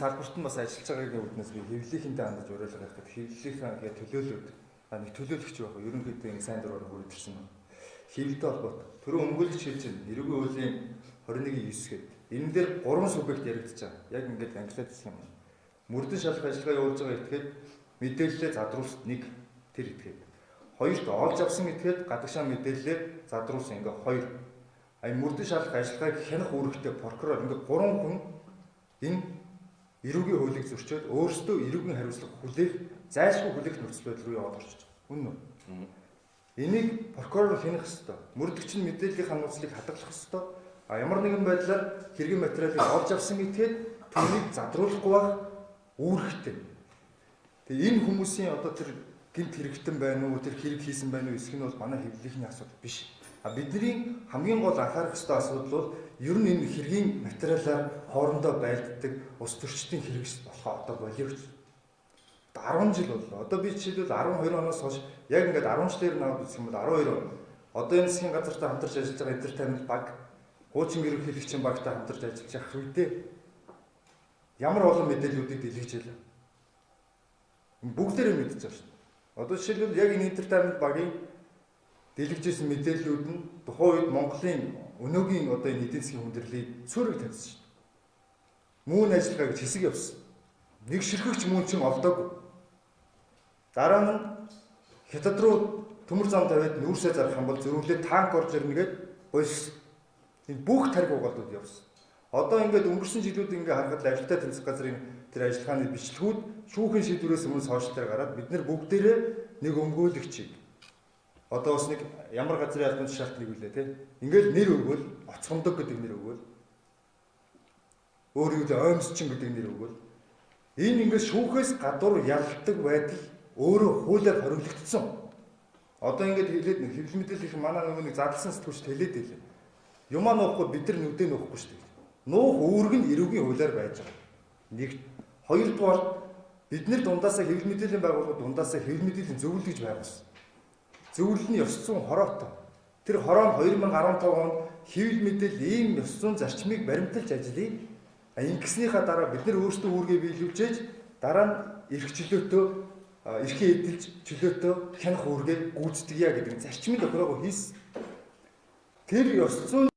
Салбарт нь бас ажиллаж байгаагийн үүднээс би хэвлэлийнхэнтэй хандаж уриалга явахад хэвлэлийнхээ төлөөлөлд нэг төлөөлөгч байх. Ерөнхийдөө нэг сайн дураар хүрэлцсэн байна. Хэвлэлтэй холбоотой. Түрүү өмгөөлөгч хэлж байна. Эрүүгийн хуулийн 21-9 гээд энэ дээр 3 субъект яригдчих байгаа. Яг ингээд англиад хэлэх юм. Мөрдөн шалгах ажиллагаа явуулж байгаа этгээд мэдээлэлээ задруулалт 1 тэр этгээд. Хоёрт олж авсан этгээд гадагшаа мэдээлэлээ задруулсан ингээ 2. Мөрдөн шалгах ажиллагааг хянах үүрэгтэй прокурор ингээ 3 хүн энэ эрүүгийн хуулийг зөрчөөд өөрсдөө эрүүгийн хариуцлага хүлээх, зайлшгүй хүлээх нөхцөл байдал руу яваад орчих. Үнэн үү? Энийг прокурор хянах ёстой. Мөрдөгч нь мэдээллийн ханууцлыг хадгалах ёстой. Ямар нэгэн байдлаар хэргийн материалыг олж авсан гэдгээд түүнийг задруулахгүй байх үүрэгтэй. Тэгээ энэ хүмүүсийн одоо тэр гинт хэрэгтэн байна уу, тэр хэрэг хийсэн байна уу, эсэх нь бол манай хэвлэлийнхний асуудал биш. Бидний хамгийн гол анхаарах ёстой асуудал бол ер нь энэ хэргийн материалаар хоорондоо байлддаг ус төрчдийн хэрэгс болохоо одоо боловч 10 жил боллоо. Одоо би жишээлбэл 12 оноос хойш яг ингээд 10 жилээр наваад үзэх юм бол 12 он. Одоо энэ засгийн газартай хамтарч ажиллаж байгаа эдгээр тамил баг, хуучин ерөнхийлөгчийн багтай хамтарч ажиллаж явах үедээ ямар олон мэдээллүүдийг дэлгэж ялаа. Бүгдээрээ мэдчихэж байна шүү дээ. Одоо жишээлбэл яг энэ эдгээр тамил багийн дэлгэжсэн мэдээллүүд нь тухайн үед Монголын өнөөгийн одоо энэ эдийн засгийн хүндрэлийг цөөрөг тавьсан шүү дээ. Мөн ажиллагаа гэж хэсэг явсан. Нэг ширхэгч мөн чин олдоогүй. Дараа нь хятад руу төмөр зам тавиад нүүрсээ зарах юм бол зөрүүлээ танк орж ирнэ гэд больсон. Энэ бүх тариг угаалууд явсан. Одоо ингээд өнгөрсөн жилүүд ингээд харахад ажилтаа тэмцэх газрын тэр ажиллагааны бичлэгүүд шүүхийн шийдвэрээс өмнө сошиалдаар гараад бид нар бүгдээрээ нэг өмгөөлөгчийг одоо бас нэг ямар газрын албан тушаалтныг үлээ те. Ингээл нэр өгвөл оцгондог гэдэг нэр өгвөл өөр юу л оймсчин гэдэг нэр өгвөл энэ ингээд шүүхээс гадуур ялдаг байдал өөрөө хуулиар хориглогдсон. Одоо ингээд хэлээд хэвлэл мэдээлэл их манай нэг задлсан сэтгүүлч хэлээд байлаа. Юмаа нуухгүй бид нар нүдээ нуухгүй шүү дээ. Нуух үүрэг нь эрүүгийн хуулиар байж байгаа. Нэг хоёрдугаар бид нар дундаасаа хэвлэл мэдээллийн байгууллагууд дундаасаа хэвлэл мэдээллийн зөвлөл гэж байгуулсан. Зөвлөл нь ёс зүйн хороотой. Тэр хороо нь 2015 онд хэвлэл мэдээлэл ийм ёс зүйн зарчмыг баримталж ажиллая. Ингэснийхаа дараа бид нар өөрсдөө үүргээ биелүүлжээж дараа нь эрх чөлөөтөө эрхээ эдэлж чөлөөтөө хянах үүргээ гүйцэтгэе гэдэг зарчмын тохиолгоо хийсэн. Тэр ёс зүйн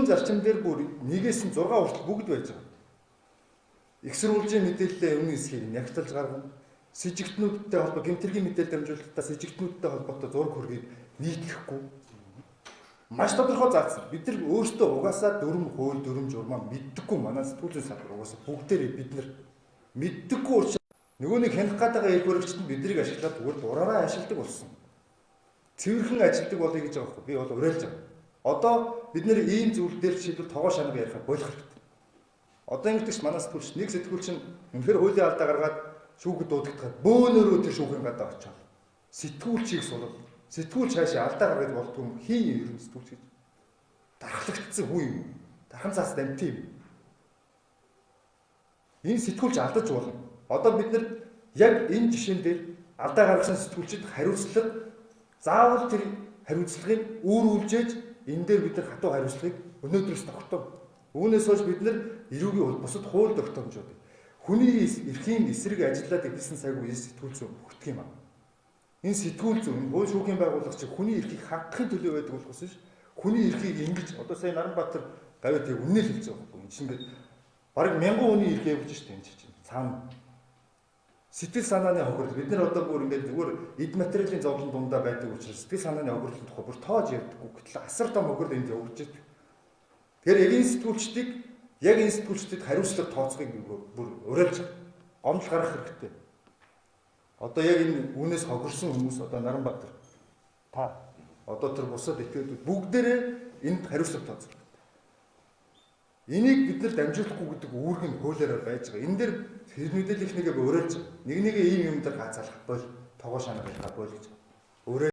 зарчим дээр бүр нэгээс нь 6 хүртэл бүгд байж байгаа. Их сурвалжийн мэдээлэлээ өмнө хэсгийг нягтлж гаргана. С жигтнүүдтэй холбоо гэмтэргийн мэдээлэл дамжуулалтаа с жигтнүүдтэй холбоотой зураг хөргийг нийтлэхгүй. Маш тодорхой заасан. Бид нар өөрсдөө угаасаа дүрм хууль, дүрм журмаа мэддэггүй манай сэтгүүлийн салбар угаасаа бүгдээрээ бид нар мэддэггүй учраас нөгөө нэг хянах гадаага эрх баригчид нь биднийг ашиглаад зүгээр дураараа ашигладаг болсон. Цэвэрхэн ажилдаг болъё гэж байгаа байхгүй. Би бол уриалж байгаа. Одоо бид нэр ийм зүйл дээр жишээлбэл тогоо шанаг ярих болох хэрэгтэй. Одоо ингэдэгч манай сэтгүүлч нэг сэтгүүлч нь үнэхээр хуулийн алдаа гаргаад шүүхэд дуудагдахад бөөнөрөө тэр шүүхийн гадаа очиод сэтгүүлчийг суулгал. Сэтгүүлч хаашаа алдаа гаргаж болдгүй юм хийн ерөн сэтгүүлч гэж. Дархлагдсан хүн юм. Дархан цаас дамт юм. Энэ сэтгүүлч алдаж болно. Одоо бид нар яг энэ жишээн дээр алдаа гаргасан сэтгүүлчид хариуцлага заавал тэр хариуцлагыг үүрүүлжээж энэ дээр бид нар хатуу хариуцлагыг өнөөдрөөс тогтоов. Үүнээс хойш бид нар эрүүгийн бусад хууль тогтоомжууд хүний эрхийн эсрэг ажиллаад эдэлсэн цаг үеэс сэтгүүл зүйн бүртгэх юм аа. Энэ сэтгүүл зүйн хууль шүүхийн байгууллага чинь хүний эрхийг хангахын төлөө байдаг болохоос биш. Хүний эрхийг ингэж одоо сая Наранбаатар гавьяа тэг үнэ л хэлж байгаа байхгүй. Энэ чинь ингээд бараг 1000 хүний эрхээ явуулж штэ энэ чинь. Цаана сэтгэл санааны хохирол бид нар одоо бүр ингээд зүгээр эд материалын зовлон дундаа байдаг учраас сэтгэл санааны хохирлын тухай бүр тоож ярьдаггүй. Гэтэл асар том хохирол энд явуулж байна. Тэгэхээр яг энэ сэтгүүлчдийг хариуцлага тооцохыг бүр уриалж гомдол гаргах хэрэгтэй. Одоо яг энэ үнээс хохирсон хүмүүс одоо Наранбаатар та одоо тэр бусад этгээдүүд бүгдээрээ энд хариуцлага тооцох. Энийг бид нар дамжуулахгүй гэдэг үүрэг нь хуулиараа байж байгаа. Энэ дээр хэвлэл мэдээлэл ихнийгээ уриалж нэг ийм юм дээр гаацалах бол тогоо шанах болоо гэж.